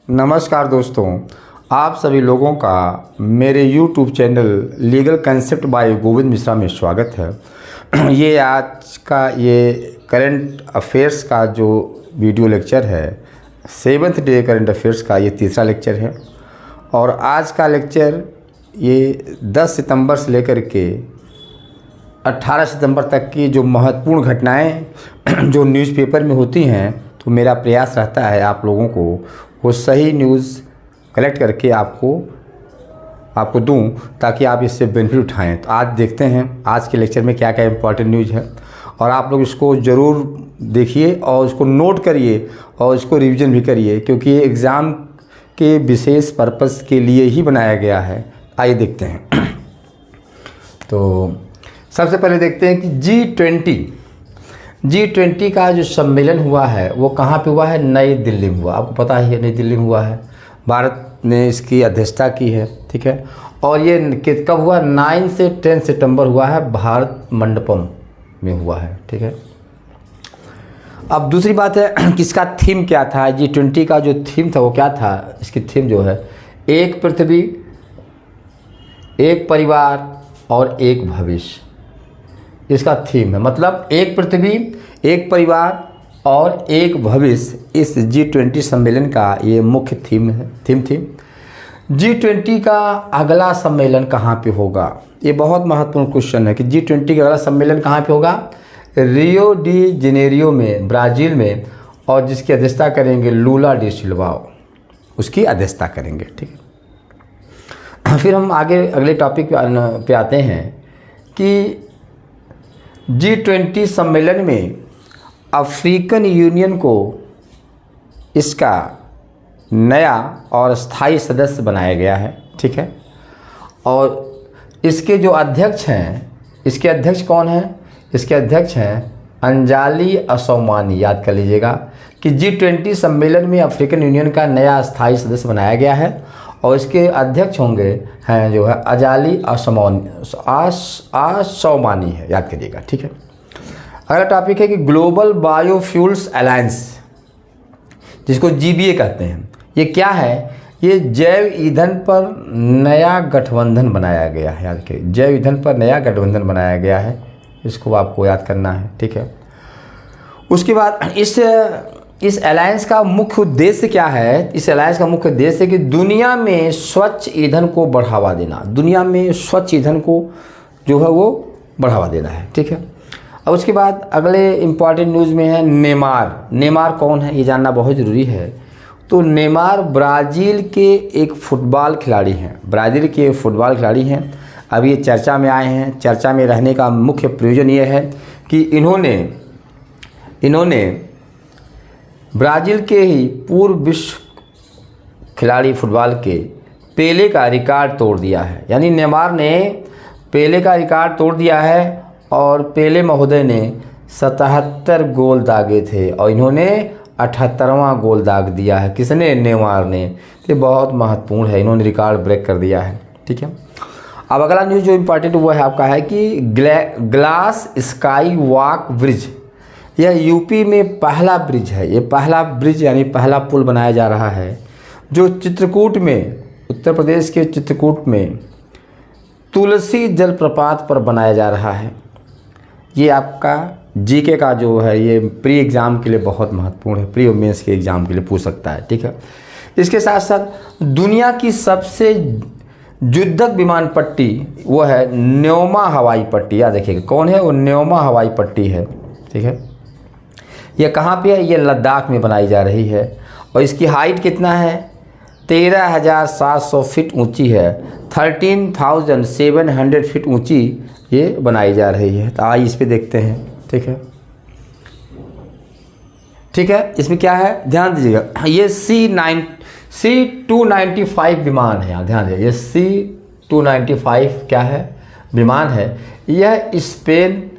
नमस्कार दोस्तों, आप सभी लोगों का मेरे YouTube channel legal concept by Govind Mishra में स्वागत है। ये आज का ये करंट अफेयर्स का जो वीडियो लेक्चर है, 7th डे करंट अफेयर्स का ये तीसरा लेक्चर है। और आज का लेक्चर ये 10 सितंबर से लेकर के 18 सितंबर तक की जो महत्वपूर्ण घटनाएं जो न्यूज़पेपर में होती हैं, तो मेरा प्रयास रहता है आप लोगों को वो सही न्यूज़ कलेक्ट करके आपको दूं, ताकि आप इससे बेनिफिट उठाएं। तो आज देखते हैं आज के लेक्चर में क्या क्या इंपॉर्टेंट न्यूज़ है, और आप लोग इसको ज़रूर देखिए और इसको नोट करिए और इसको रिवीजन भी करिए, क्योंकि ये एग्ज़ाम के विशेष पर्पस के लिए ही बनाया गया है। आइए देखते हैं। तो सबसे पहले देखते हैं कि G20 का जो सम्मेलन हुआ है वो कहाँ पे हुआ है? नई दिल्ली में हुआ। आपको पता ही है नई दिल्ली में हुआ है, भारत ने इसकी अध्यक्षता की है, ठीक है। और ये कब हुआ? 9 से 10 सितंबर हुआ है, भारत मंडपम में हुआ है, ठीक है। अब दूसरी बात है कि इसका थीम क्या था? G20 का जो थीम था वो क्या था? इसकी थीम जो है एक पृथ्वी, एक परिवार और एक भविष्य, इसका थीम है। मतलब एक पृथ्वी, एक परिवार और एक भविष्य, इस G20 सम्मेलन का ये मुख्य थीम है। G20 का अगला सम्मेलन कहाँ पे होगा? ये बहुत महत्वपूर्ण क्वेश्चन है कि G20 का अगला सम्मेलन कहाँ पे होगा? रियो डी जेनेरियो में, ब्राज़ील में, और जिसकी अध्यक्षता करेंगे लूला डी सिल्वा, उसकी अध्यक्षता करेंगे, ठीक है। फिर हम आगे अगले टॉपिक पे आते हैं कि G20 सम्मेलन में अफ्रीकन यूनियन को इसका नया और स्थायी सदस्य बनाया गया है, ठीक है। और इसके जो अध्यक्ष हैं, इसके अध्यक्ष कौन हैं? इसके अध्यक्ष हैं अंजाली असौमानी। याद कर लीजिएगा कि G20 सम्मेलन में अफ्रीकन यूनियन का नया स्थायी सदस्य बनाया गया है, और इसके अध्यक्ष होंगे हैं जो है अजाली असौमानी है, याद करिएगा, ठीक है। अगला टॉपिक है कि ग्लोबल बायोफ्यूल्स अलायंस, जिसको GBA कहते हैं, ये क्या है? ये जैव ईंधन पर नया गठबंधन बनाया गया है। याद करिए, जैव ईंधन पर नया गठबंधन बनाया गया है, इसको आपको याद करना है, ठीक है। उसके बाद इस अलायंस का मुख्य उद्देश्य क्या है? इस अलायंस का मुख्य उद्देश्य है कि दुनिया में स्वच्छ ईंधन को बढ़ावा देना, दुनिया में स्वच्छ ईंधन को जो है वो बढ़ावा देना है, ठीक है। अब उसके बाद अगले इम्पॉर्टेंट न्यूज़ में है नेमार कौन है? ये जानना बहुत ज़रूरी है। तो नेमार ब्राज़ील के एक फुटबॉल खिलाड़ी हैं, ब्राज़ील के फुटबॉल खिलाड़ी हैं। अभी ये चर्चा में आए हैं। चर्चा में रहने का मुख्य प्रयोजन ये है कि इन्होंने ब्राज़ील के ही पूर्व विश्व खिलाड़ी फुटबॉल के पेले का रिकॉर्ड तोड़ दिया है। यानी नेमार ने पेले का रिकॉर्ड तोड़ दिया है, और पेले महोदय ने 77 गोल दागे थे और इन्होंने 78वां गोल दाग दिया है। किसने? नेमार ने। ये बहुत महत्वपूर्ण है, इन्होंने रिकॉर्ड ब्रेक कर दिया है, ठीक है। अब अगला न्यूज़ जो इम्पॉर्टेंट वो है आपका है कि ग्लास स्काई वॉक ब्रिज, यह यूपी में पहला ब्रिज है। ये पहला ब्रिज यानी पहला पुल बनाया जा रहा है, जो चित्रकूट में, उत्तर प्रदेश के चित्रकूट में तुलसी जलप्रपात पर बनाया जा रहा है। ये आपका GK का जो है ये प्री एग्ज़ाम के लिए बहुत महत्वपूर्ण है, प्री और मेंस के एग्ज़ाम के लिए पूछ सकता है, ठीक है। इसके साथ साथ दुनिया की सबसे युद्धक विमान पट्टी वो है न्योमा हवाई पट्टी। याद रखिएगा कौन है वो? न्योमा हवाई पट्टी है, ठीक है। ये कहाँ पे है? ये लद्दाख में बनाई जा रही है, और इसकी हाइट कितना है? 13,700 फीट ऊंची है, 13,700 फीट ऊंची ये बनाई जा रही है। तो आइए इस पे देखते हैं, ठीक है, ठीक है। इसमें क्या है ध्यान दीजिएगा, ये C295 विमान है। ध्यान दीजिए, ये C295 क्या है? विमान है। यह स्पेन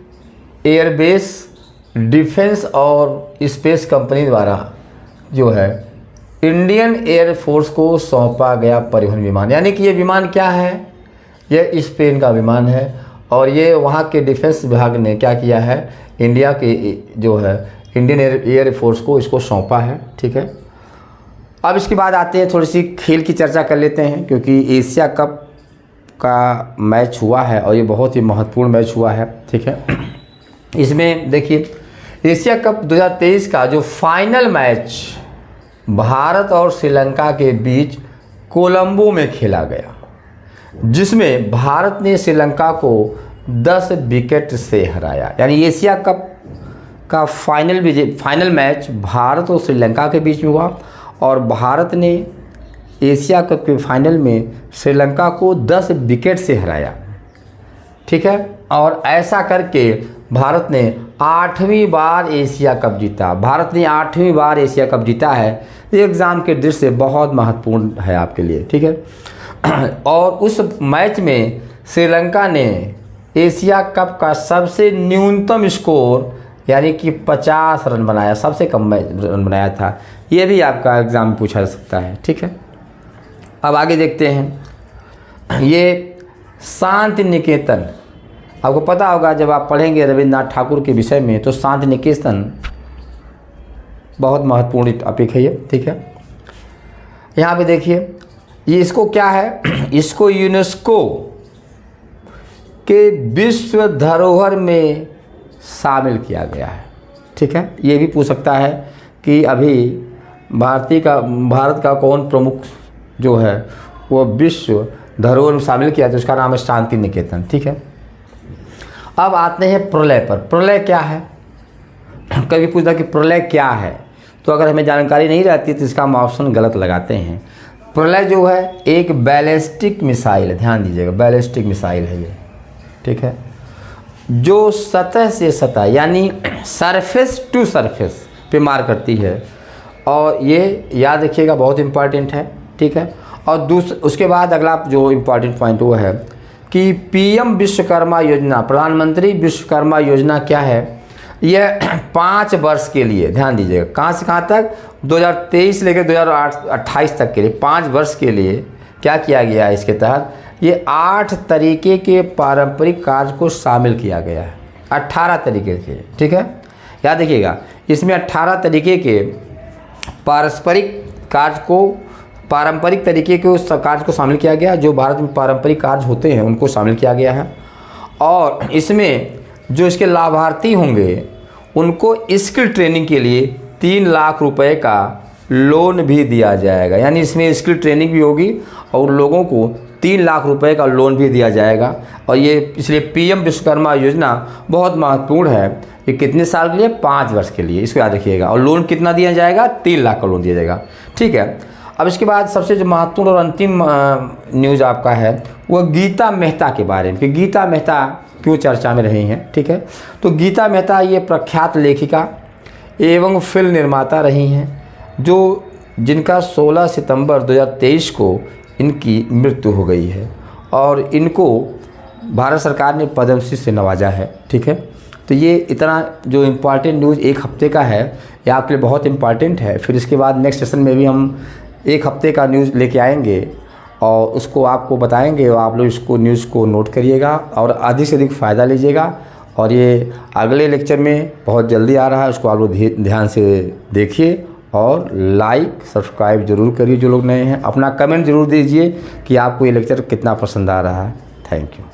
एयरबेस डिफेंस और स्पेस कंपनी द्वारा जो है इंडियन एयरफोर्स को सौंपा गया परिवहन विमान। यानी कि ये विमान क्या है? ये स्पेन का विमान है, और ये वहाँ के डिफेंस विभाग ने क्या किया है? इंडिया के जो है इंडियन एयरफोर्स को इसको सौंपा है, ठीक है। अब इसके बाद आते हैं, थोड़ी सी खेल की चर्चा कर लेते हैं, क्योंकि एशिया कप का मैच हुआ है और ये बहुत ही महत्वपूर्ण मैच हुआ है। ठीक है, इसमें देखिए एशिया कप 2023 का जो फाइनल मैच भारत और श्रीलंका के बीच कोलंबो में खेला गया, जिसमें भारत ने श्रीलंका को 10 विकेट से हराया। यानी एशिया कप का फाइनल मैच भारत और श्रीलंका के बीच में हुआ और भारत ने एशिया कप के फाइनल में श्रीलंका को 10 विकेट से हराया। ठीक है, और ऐसा करके भारत ने 8वीं बार एशिया कप जीता। भारत ने 8वीं बार एशिया कप जीता है। ये एग्ज़ाम के दृष्टि से बहुत महत्वपूर्ण है आपके लिए। ठीक है, और उस मैच में श्रीलंका ने एशिया कप का सबसे न्यूनतम स्कोर यानी कि 50 रन बनाया, सबसे कम रन बनाया था। ये भी आपका एग्ज़ाम में पूछा जा सकता है। ठीक है, अब आगे देखते हैं। ये शांति निकेतन, आपको पता होगा जब आप पढ़ेंगे रविन्द्रनाथ ठाकुर के विषय में, तो शांति निकेतन बहुत महत्वपूर्ण टॉपिक है ये। ठीक है, यहाँ पे देखिए ये इसको क्या है, इसको यूनेस्को के विश्व धरोहर में शामिल किया गया है। ठीक है, ये भी पूछ सकता है कि अभी भारत का कौन प्रमुख जो है वो विश्व धरोहर में शामिल किया, तो उसका नाम है शांति निकेतन। ठीक है, अब आते हैं प्रलय पर। प्रलय क्या है, कभी पूछता कि प्रलय क्या है, तो अगर हमें जानकारी नहीं रहती तो इसका हम ऑप्शन गलत लगाते हैं। प्रलय जो है एक बैलिस्टिक मिसाइल है, ध्यान दीजिएगा, बैलिस्टिक मिसाइल है ये। ठीक है, जो सतह से सतह यानी सरफेस टू सरफेस पे मार करती है, और ये याद रखिएगा बहुत इम्पॉर्टेंट है। ठीक है, और उसके बाद अगला जो इम्पॉर्टेंट पॉइंट वो है कि पीएम विश्वकर्मा योजना, प्रधानमंत्री विश्वकर्मा योजना क्या है, यह 5 वर्ष के लिए, ध्यान दीजिएगा, कहाँ से कहाँ तक, 2023 लेकर 2028 तक के लिए 5 वर्ष के लिए क्या किया गया है। इसके तहत ये 8 तरीके के पारंपरिक कार्य को शामिल किया गया है, 18 तरीके के। ठीक है, याद रखिएगा, इसमें 18 तरीके के पारंपरिक तरीके के उस कार्य को शामिल किया गया, जो भारत में पारंपरिक कार्य होते हैं उनको शामिल किया गया है। और इसमें जो इसके लाभार्थी होंगे उनको स्किल ट्रेनिंग के लिए 3 लाख रुपए का लोन भी दिया जाएगा। यानी इसमें स्किल ट्रेनिंग भी होगी और लोगों को 3 लाख रुपए का लोन भी दिया जाएगा। और ये इसलिए पीएम विश्वकर्मा योजना बहुत महत्वपूर्ण है। ये कितने साल के लिए, 5 वर्ष के लिए, इसको याद रखिएगा। और लोन कितना दिया जाएगा, 3 लाख का लोन दिया जाएगा। ठीक है, अब इसके बाद सबसे जो महत्वपूर्ण और अंतिम न्यूज़ आपका है वो गीता मेहता के बारे में, कि गीता मेहता क्यों चर्चा में रही हैं। ठीक है, तो गीता मेहता ये प्रख्यात लेखिका एवं फिल्म निर्माता रही हैं, जिनका 16 सितंबर 2023 को इनकी मृत्यु हो गई है और इनको भारत सरकार ने पद्मश्री से नवाजा है। ठीक है, तो ये इतना जो इम्पॉर्टेंट न्यूज़ एक हफ्ते का है, ये आपके लिए बहुत इम्पॉर्टेंट है। फिर इसके बाद नेक्स्ट सेशन में भी हम 1 हफ्ते का न्यूज़ लेके आएंगे और उसको आपको बताएंगे, और आप लोग इसको न्यूज़ को नोट करिएगा और अधिक से अधिक फ़ायदा लीजिएगा। और ये अगले लेक्चर में बहुत जल्दी आ रहा है, उसको आप लोग ध्यान से देखिए और लाइक सब्सक्राइब ज़रूर करिए। जो लोग नए हैं अपना कमेंट ज़रूर दीजिए कि आपको ये लेक्चर कितना पसंद आ रहा है। Thank you.